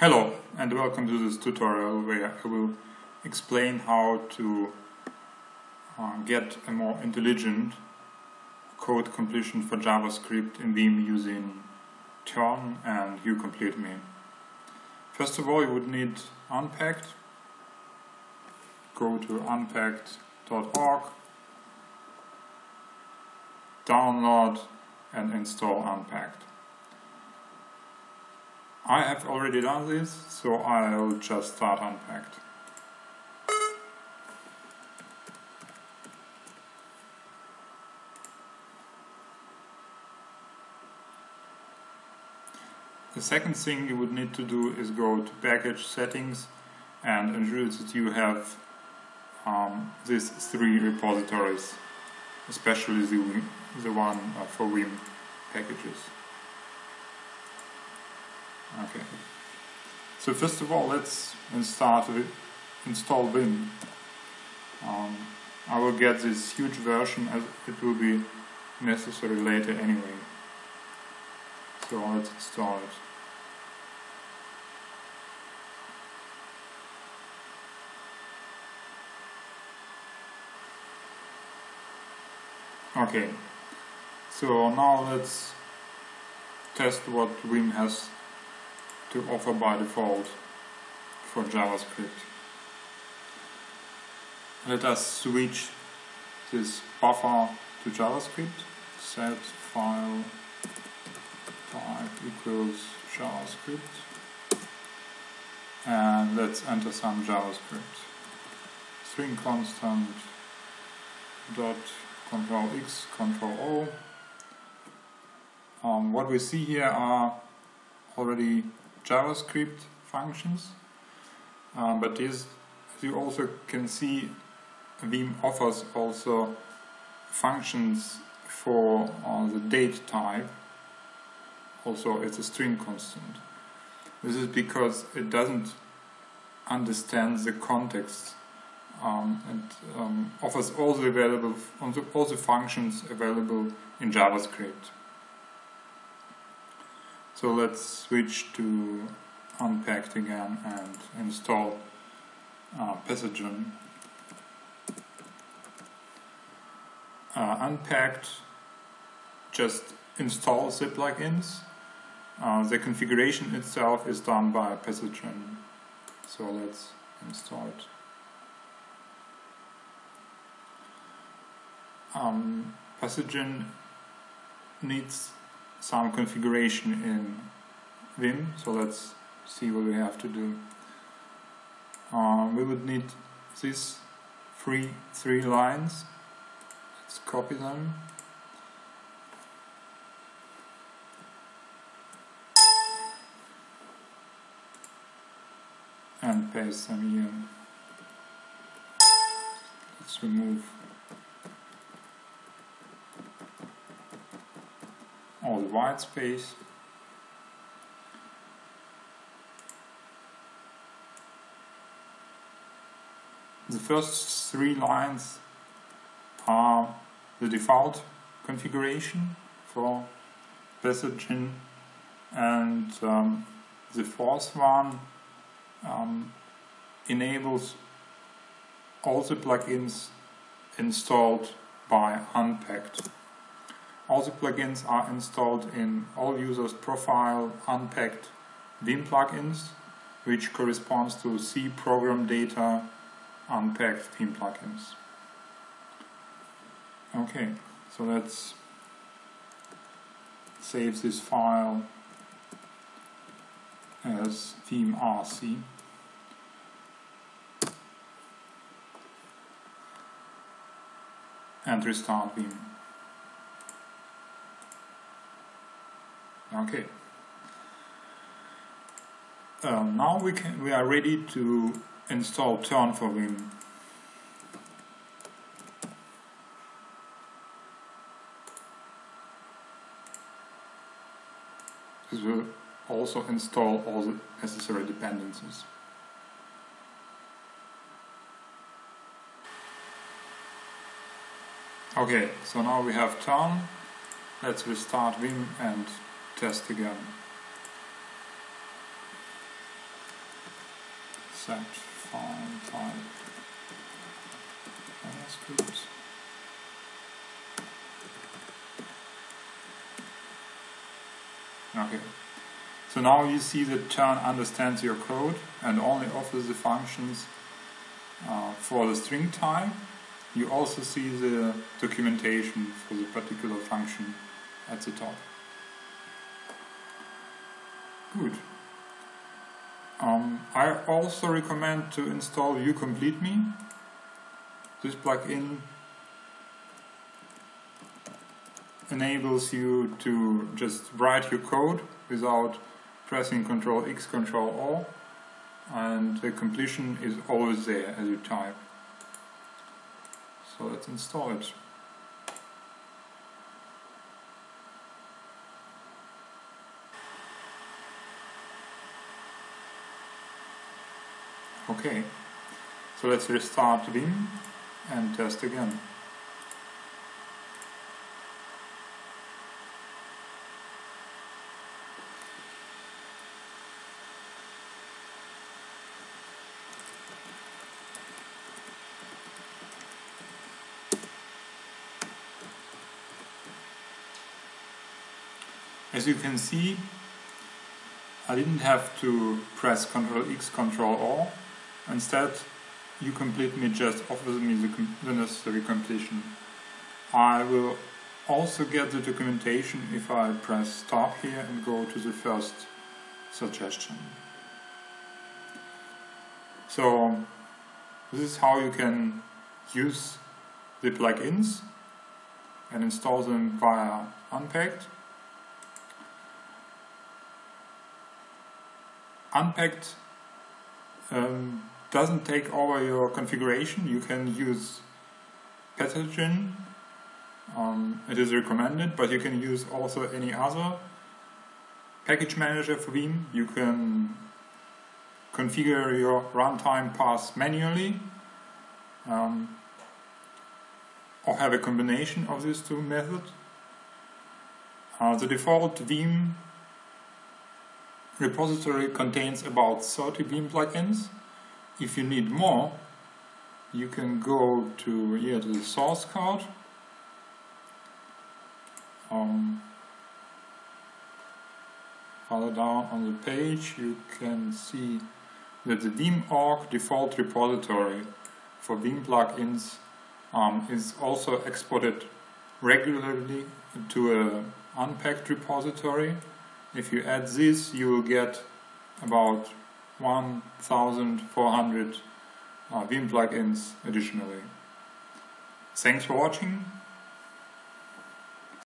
Hello and welcome to this tutorial where I will explain how to get a more intelligent code completion for JavaScript in Vim using Tern and YouCompleteMe. First of all, you would need Npackd. Go to npackd.org, download and install Npackd. I have already done this, so I'll just start Npackd. The second thing you would need to do is go to package settings and ensure that you have these three repositories, especially the one for Vim packages. Okay, so first of all, let's install Vim. I will get this huge version as it will be necessary later anyway. So let's install it. Okay, so now let's test what Vim has to offer by default for JavaScript. Let us switch this buffer to JavaScript. Set file type equals JavaScript, and let's enter some JavaScript. String constant dot control X control O. What we see here are already JavaScript functions, but as you also can see, Vim offers also functions for the date type. Also, it's a string constant. This is because it doesn't understand the context and offers all the functions available in JavaScript. So let's switch to Npackd again and install pathogen. Npackd just installs the plugins. The configuration itself is done by pathogen. So let's install it. Pathogen needs some configuration in Vim, so let's see what we have to do. We would need these three lines. Let's copy them. And paste them here. Let's remove all the white space. The first three lines are the default configuration for pathogen, and the fourth one enables all the plugins installed by Npackd. All the plugins are installed in all users' profile Npackd Vim plugins, which corresponds to C program data Npackd Vim plugins. Okay, so let's save this file as vimrc. And restart Vim. Okay. Now we are ready to install Tern for Vim. This will also install all the necessary dependencies. Okay, so now we have Tern. Let's restart Vim and test again. set file type JavaScript. Okay, so now you see that Tern understands your code and only offers the functions for the string type. You also see the documentation for the particular function at the top. Good. I also recommend to install YouCompleteMe. This plugin enables you to just write your code without pressing Ctrl X, Ctrl O, and the completion is always there as you type. So let's install it. Okay, so let's restart Vim and test again. As you can see, I didn't have to press Ctrl X, Ctrl O. Instead, YouCompleteMe just offers me the necessary completion. I will also get the documentation if I press Start here and go to the first suggestion. So, this is how you can use the plugins and install them via Npackd. Npackd doesn't take over your configuration. You can use pathogen. It is recommended, but you can use also any other package manager for Vim. You can configure your runtime paths manually, or have a combination of these two methods. The default Vim repository contains about 30 Vim plugins. If you need more, you can go to here to the source code. Further down on the page you can see that the Vim.org default repository for Vim plugins is also exported regularly to an Npackd repository. If you add this, you will get about 1,400 Vim plugins additionally. Thanks for watching.